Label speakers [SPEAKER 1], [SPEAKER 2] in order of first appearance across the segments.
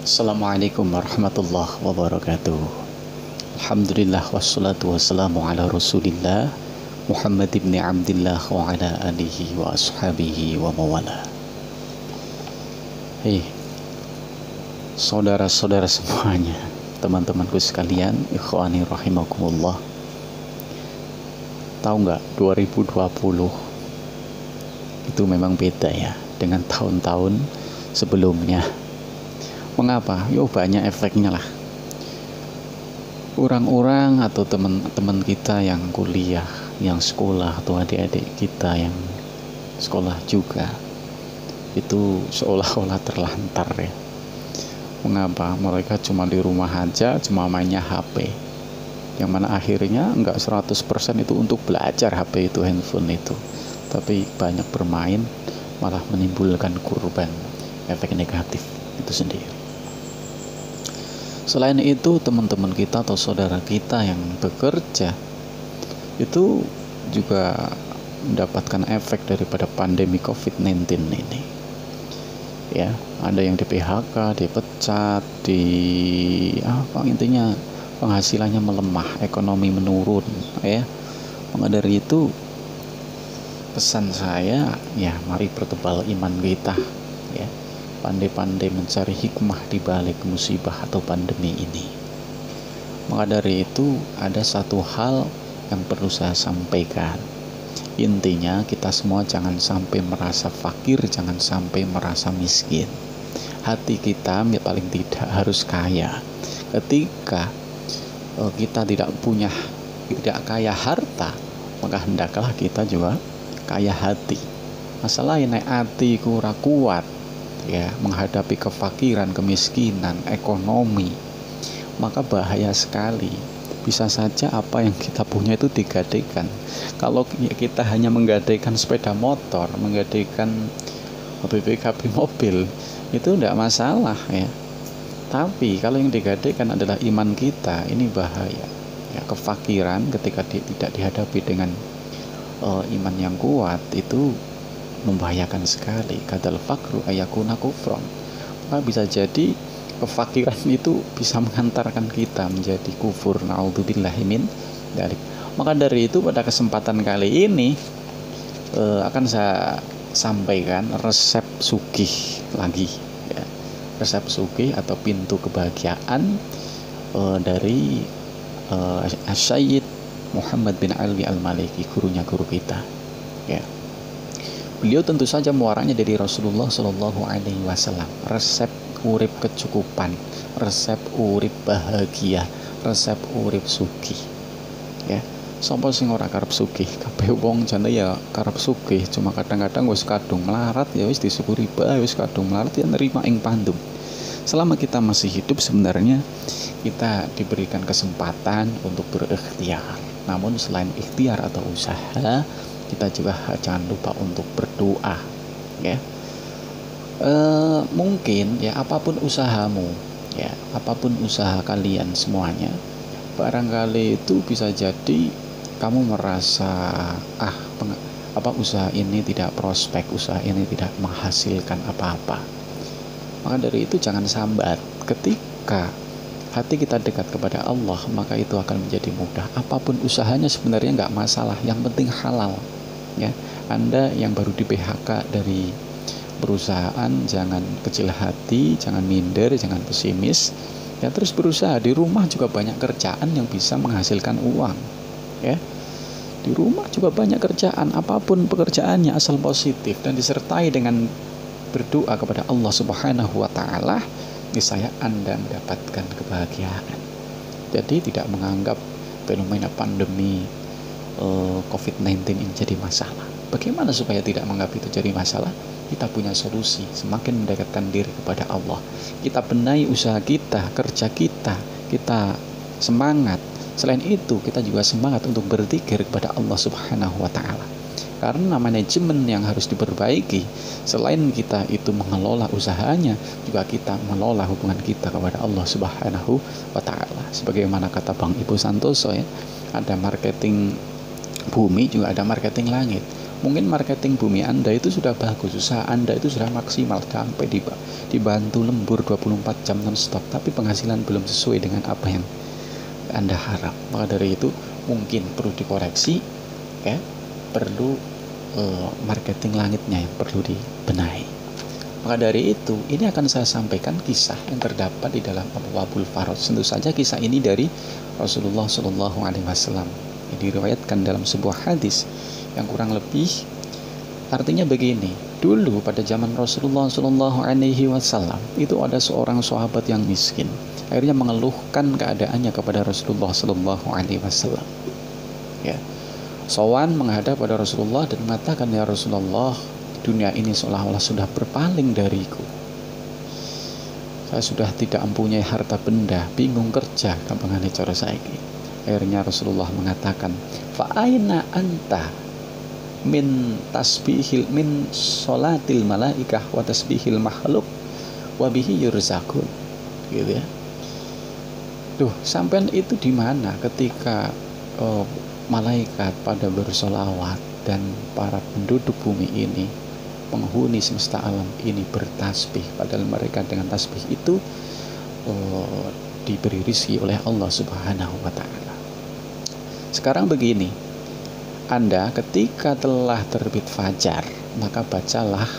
[SPEAKER 1] Assalamualaikum warahmatullahi wabarakatuh. Alhamdulillah wassalatu wassalamu ala rasulillah Muhammad ibn Abdillah wa ala alihi wa ashabihi wa mawala. Hei, saudara-saudara semuanya, teman-temanku sekalian, ikhwani rahimakumullah. Tahu nggak, 2020 itu memang beda ya dengan tahun-tahun sebelumnya. Mengapa? Yo, banyak efeknya lah. Orang-orang atau teman-teman kita yang kuliah, yang sekolah, atau adik-adik kita yang sekolah juga, itu seolah-olah terlantar ya. Mengapa? Mereka cuma di rumah aja, cuma mainnya HP. Yang mana akhirnya enggak 100% itu untuk belajar HP itu, handphone itu. Tapi banyak bermain malah menimbulkan korban, efek negatif itu sendiri. Selain itu, teman-teman kita atau saudara kita yang bekerja itu juga mendapatkan efek daripada pandemi COVID-19 ini. Ya, ada yang di PHK, dipecat, intinya penghasilannya melemah, ekonomi menurun, ya. Maka dari itu pesan saya, ya mari pertebal iman kita, ya. Pandai-pandai mencari hikmah di balik musibah atau pandemi ini. Maka dari itu ada satu hal yang perlu saya sampaikan. Intinya kita semua jangan sampai merasa fakir, jangan sampai merasa miskin. Hati kita paling tidak harus kaya. Ketika kita tidak kaya harta, maka hendaklah kita juga kaya hati. Masalahnya naik hati kurang kuat, ya, menghadapi kefakiran, kemiskinan, ekonomi, maka bahaya sekali. Bisa saja apa yang kita punya itu digadaikan. Kalau kita hanya menggadaikan sepeda motor, menggadaikan BPKB mobil, itu tidak masalah ya. Tapi kalau yang digadaikan adalah iman kita, ini bahaya ya. Kefakiran ketika tidak dihadapi dengan iman yang kuat itu membahayakan sekali. Kadal fakru ayakuna kufron. Maka bisa jadi kefakiran itu bisa mengantarkan kita menjadi kufur. Na'udzubillahi min dzalik. Maka dari itu pada kesempatan kali ini akan saya sampaikan resep sugih lagi ya. Resep sugih atau pintu kebahagiaan dari Sayyid Muhammad bin Ali Al-Maliki, gurunya guru kita ya. Beliau tentu saja muaranya dari Rasulullah Shallallahu Alaihi Wasallam. Resep urip kecukupan, resep urip bahagia, resep urip sugih. Ya, sapa sing ora karep sugih? Kabeh wong jane ya karep sugih, cuma kadang-kadang wis kadung melarat ya wis disyukuri bae, wis kadung melarat ya nerima ing pandum. Selama kita masih hidup sebenarnya kita diberikan kesempatan untuk berikhtiar. Namun selain ikhtiar atau usaha, kita juga jangan lupa untuk berdoa ya. Mungkin ya apapun usahamu ya, apapun usaha kalian semuanya, barangkali itu bisa jadi kamu merasa usaha ini tidak prospek, usaha ini tidak menghasilkan apa-apa. Maka dari itu jangan sambat. Ketika hati kita dekat kepada Allah, maka itu akan menjadi mudah. Apapun usahanya sebenarnya nggak masalah, yang penting halal ya. Anda yang baru di PHK dari perusahaan, jangan kecil hati, jangan minder, jangan pesimis ya, terus berusaha. Di rumah juga banyak kerjaan yang bisa menghasilkan uang ya. Di rumah juga banyak kerjaan, apapun pekerjaannya asal positif dan disertai dengan berdoa kepada Allah Subhanahu wa taala, niscaya Anda mendapatkan kebahagiaan. Jadi tidak menganggap fenomena pandemi COVID-19 ini jadi masalah. Bagaimana supaya tidak menganggap itu jadi masalah? Kita punya solusi. Semakin mendekatkan diri kepada Allah, kita benahi usaha kita, kerja kita, kita semangat. Selain itu kita juga semangat untuk berzikir kepada Allah Subhanahu wa taala. Karena manajemen yang harus diperbaiki, selain kita itu mengelola usahanya, juga kita mengelola hubungan kita kepada Allah Subhanahu wa taala. Sebagaimana kata Bang Ibu Santoso ya, ada marketing bumi juga ada marketing langit. Mungkin marketing bumi Anda itu sudah bagus, usaha Anda itu sudah maksimal sampai dibantu lembur 24 jam non-stop, tapi penghasilan belum sesuai dengan apa yang Anda harap. Maka dari itu mungkin perlu dikoreksi, ya, perlu marketing langitnya yang perlu dibenahi. Maka dari itu, ini akan saya sampaikan kisah yang terdapat di dalam Abwaabul Faraj. Tentu saja kisah ini dari Rasulullah Shallallahu Alaihi Wasallam. Ini diriwayatkan dalam sebuah hadis yang kurang lebih artinya begini. Dulu pada zaman Rasulullah Shallallahu Alaihi Wasallam itu ada seorang sahabat yang miskin. Akhirnya mengeluhkan keadaannya kepada Rasulullah Shallallahu Alaihi Wasallam. Ya, sowan menghadap pada Rasulullah dan mengatakan, ya Rasulullah, dunia ini seolah-olah sudah berpaling dariku. Saya sudah tidak mempunyai harta benda, bingung kerja, gampangane cara saiki. Akhirnya Rasulullah mengatakan, fa aina anta min tasbihil min sholatil malaikah wa tasbihil makhluk wa bihi yurzakun. Gitu ya. Duh, sampean itu di mana ketika malaikat pada bersolawat dan para penduduk bumi ini, penghuni semesta alam ini bertasbih, padahal mereka dengan tasbih itu diberi rizki oleh Allah Subhanahu wa Ta'ala. Sekarang begini, Anda ketika telah terbit fajar, maka bacalah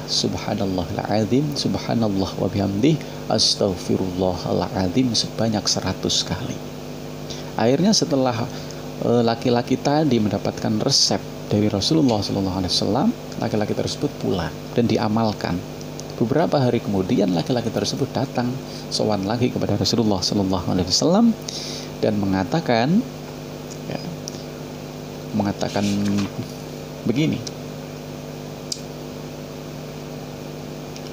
[SPEAKER 1] subhanallahil azim, subhanallah wa bihamdih, astaghfirullahal azim sebanyak 100 kali. Akhirnya setelah laki-laki tadi mendapatkan resep dari Rasulullah SAW, laki-laki tersebut pulang dan diamalkan. Beberapa hari kemudian laki-laki tersebut datang sowan lagi kepada Rasulullah SAW dan mengatakan begini,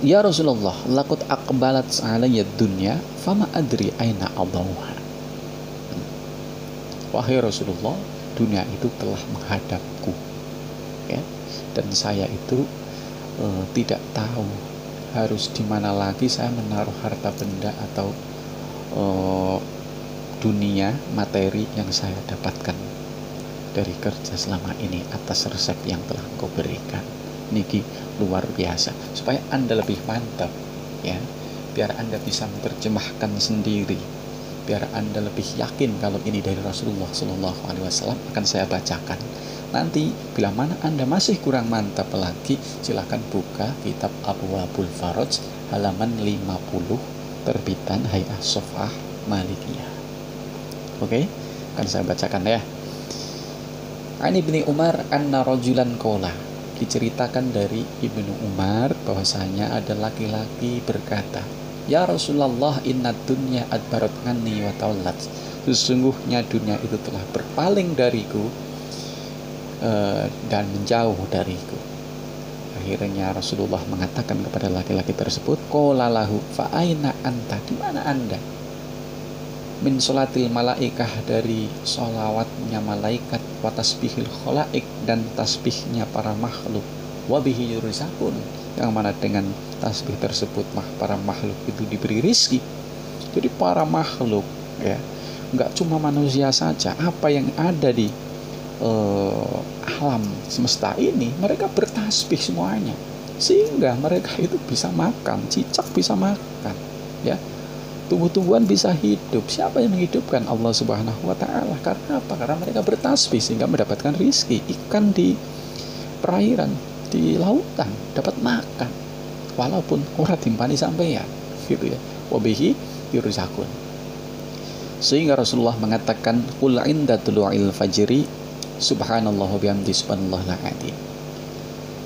[SPEAKER 1] ya Rasulullah, laqad aqbalat alayya dunya fama adri aina adawha. Wahai Rasulullah, dunia itu telah menghadapku, ya, dan saya itu tidak tahu harus di mana lagi saya menaruh harta benda atau dunia materi yang saya dapatkan dari kerja selama ini atas resep yang telah Engkau berikan. Niki luar biasa, supaya Anda lebih mantap, ya, biar Anda bisa menerjemahkan sendiri, biar Anda lebih yakin kalau ini dari Rasulullah Shallallahu Alaihi Wasallam, akan saya bacakan. Nanti bila mana Anda masih kurang mantap lagi, silakan buka kitab Abwaabul Faraj halaman 50 terbitan Hay'ah Shofah Malikiyah. Oke, akan saya bacakan ya. Ani bin Umar anna rajulan qala, diceritakan dari Ibnu Umar bahwasanya ada laki-laki berkata, ya Rasulullah, inna dunya adbarat anni wa tawallat. Sesungguhnya dunia itu telah berpaling dariku dan menjauh dariku. Akhirnya Rasulullah mengatakan kepada laki-laki tersebut, qala lahu fa aina anta, di mana Anda? Min sholatil malaikah, dari sholawatnya malaikat, wa tasbihil khalaik, dan tasbihnya para makhluk, wa bihi yurzakun, yang mana dengan tasbih tersebut para makhluk itu diberi rizki. Jadi para makhluk, ya, nggak cuma manusia saja, apa yang ada di alam semesta ini mereka bertasbih semuanya, sehingga mereka itu bisa makan, cicak bisa makan, ya, tumbuh-tumbuhan bisa hidup. Siapa yang menghidupkan? Allah Subhanahu wa Ta'ala. Karena apa? Karena mereka bertasbih sehingga mendapatkan rizki. Ikan di perairan, di lautan dapat makan, walaupun ora timpani sampeyan, gitu ya. Wabihi yurzakun. Sehingga Rasulullah mengatakan, qul inda tulu'il fajri subhanallah wa bihamdi subhanallahil azim.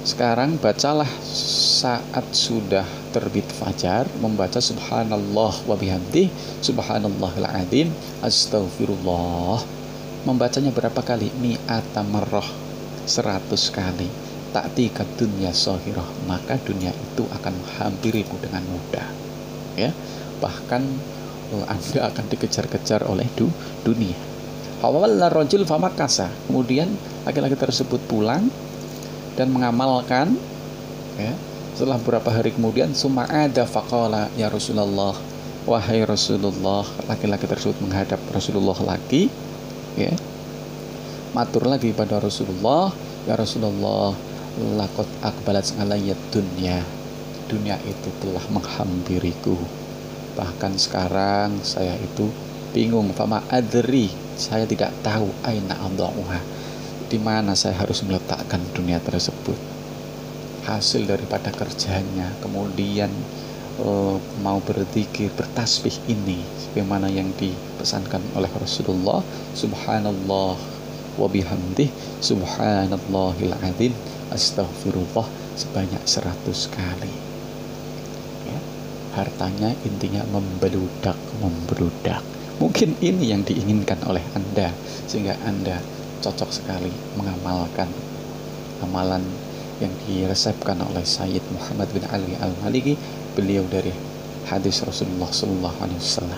[SPEAKER 1] Sekarang bacalah saat sudah terbit fajar, membaca subhanallah wa bihamdi subhanallahil azim, astaghfirullah. Membacanya berapa kali? Mi'ata marrah, 100 kali. Ta'tika dunya shahirah, maka dunia itu akan menghampirimu dengan mudah, ya. Bahkan Anda akan dikejar-kejar oleh dunia. Hawalla rajul famakasa, kemudian laki-laki tersebut pulang dan mengamalkan, ya. Setelah beberapa hari kemudian, summa ada faqala ya Rasulullah, wahai Rasulullah, laki-laki tersebut menghadap Rasulullah lagi, ya. matur lagi pada Rasulullah, ya Rasulullah, laqad aqbalat alayya dunya. Dunia itu telah menghampiriku. Bahkan sekarang saya itu bingung, fama adri, saya tidak tahu aina adauha, di mana saya harus meletakkan dunia tersebut. Hasil daripada kerjanya, kemudian mau berzikir, bertasbih ini sebagaimana yang dipesankan oleh Rasulullah, subhanallah wa bihamdih, subhanallahil azim, astaghfirullah, sebanyak 100 kali. Ya, hartanya intinya membludak. Mungkin ini yang diinginkan oleh Anda, sehingga Anda cocok sekali mengamalkan amalan yang diresepkan oleh Sayyid Muhammad bin Ali Al-Maliki, beliau dari hadis Rasulullah SAW.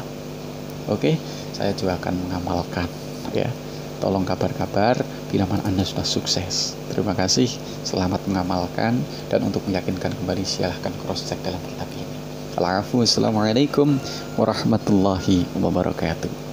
[SPEAKER 1] Oke, saya juga akan mengamalkan, ya. Tolong kabar-kabar bila mana Anda sudah sukses. Terima kasih, selamat mengamalkan, dan untuk meyakinkan kembali silahkan cross check dalam kitab ini. Assalamualaikum warahmatullahi wabarakatuh.